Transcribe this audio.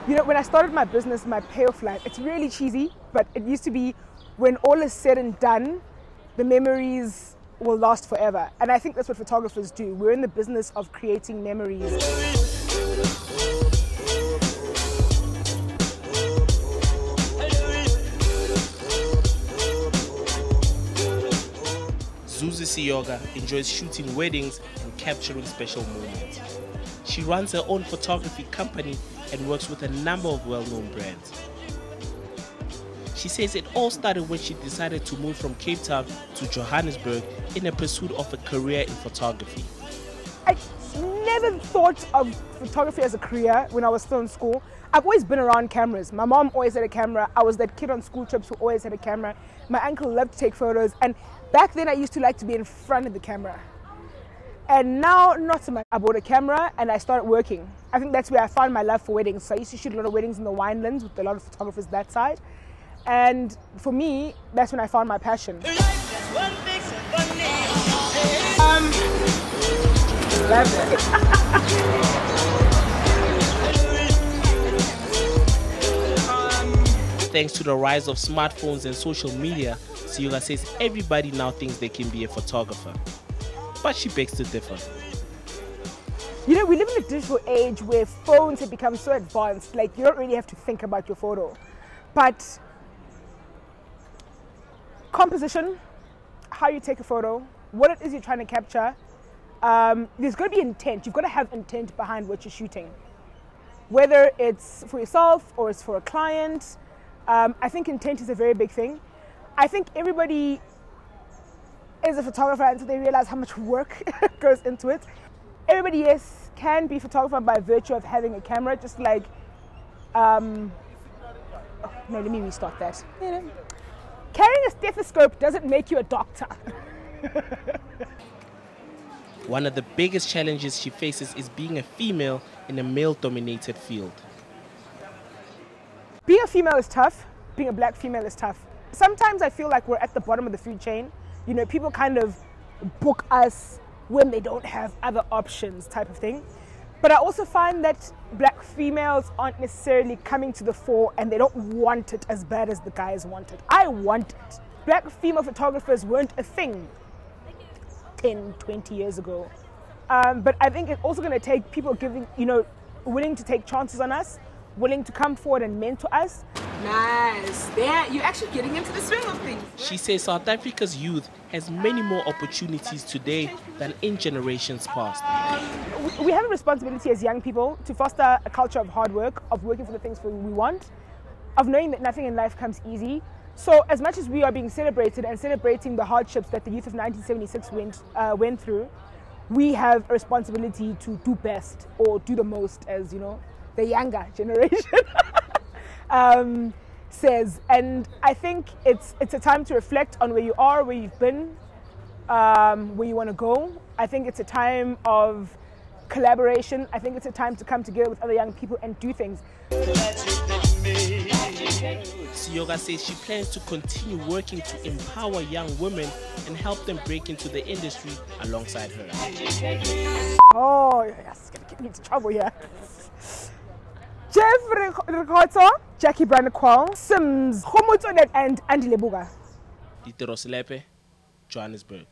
You know, when I started my business, my payoff line, it's really cheesy, but it used to be, when all is said and done, the memories will last forever. And I think that's what photographers do. We're in the business of creating memories. Zuzi Seoka enjoys shooting weddings and capturing special moments. She runs her own photography company and works with a number of well-known brands. She says it all started when she decided to move from Cape Town to Johannesburg in a pursuit of a career in photography. I never thought of photography as a career when I was still in school. I've always been around cameras. My mom always had a camera. I was that kid on school trips who always had a camera. My uncle loved to take photos, and back then I used to like to be in front of the camera. And now, not so much. I bought a camera and I started working. I think that's where I found my love for weddings. So I used to shoot a lot of weddings in the winelands with a lot of photographers that side. And for me, that's when I found my passion. Thanks to the rise of smartphones and social media, Seoka says everybody now thinks they can be a photographer. But she begs to differ. You know, we live in a digital age where phones have become so advanced, like you don't really have to think about your photo. But composition, how you take a photo, what it is you're trying to capture, there's got to be intent. You've got to have intent behind what you're shooting. Whether it's for yourself or it's for a client, I think intent is a very big thing. I think everybody is a photographer until they realize how much work goes into it. Everybody, yes, can be a photographer by virtue of having a camera, just like, no, let me restart that. Carrying a stethoscope doesn't make you a doctor. One of the biggest challenges she faces is being a female in a male-dominated field. Being a female is tough. Being a black female is tough. Sometimes I feel like we're at the bottom of the food chain. You know, people kind of book us when they don't have other options type of thing. But I also find that black females aren't necessarily coming to the fore and they don't want it as bad as the guys want it. I want it. Black female photographers weren't a thing 10, 20 years ago. But I think it's also going to take people giving, you know, willing to take chances on us, willing to come forward and mentor us. Nice. There, you're actually getting into the swing of things. She says South Africa's youth has many more opportunities today than in generations past. We have a responsibility as young people to foster a culture of hard work, of working for the things we want, of knowing that nothing in life comes easy. So as much as we are being celebrated and celebrating the hardships that the youth of 1976 went through, we have a responsibility to do best or do the most, as you know, the younger generation says. And I think it's a time to reflect on where you are, where you've been, where you want to go. I think it's a time of collaboration. I think it's a time to come together with other young people and do things. Seoka says she plans to continue working to empower young women and help them break into the industry alongside her. Oh, yes, it's going to get me into trouble here. Jeff Rikotso, Jackie Brand-Kwal, Sims, Homotonet, and Andy Lebuga. Ditiro Selepe, Johannesburg.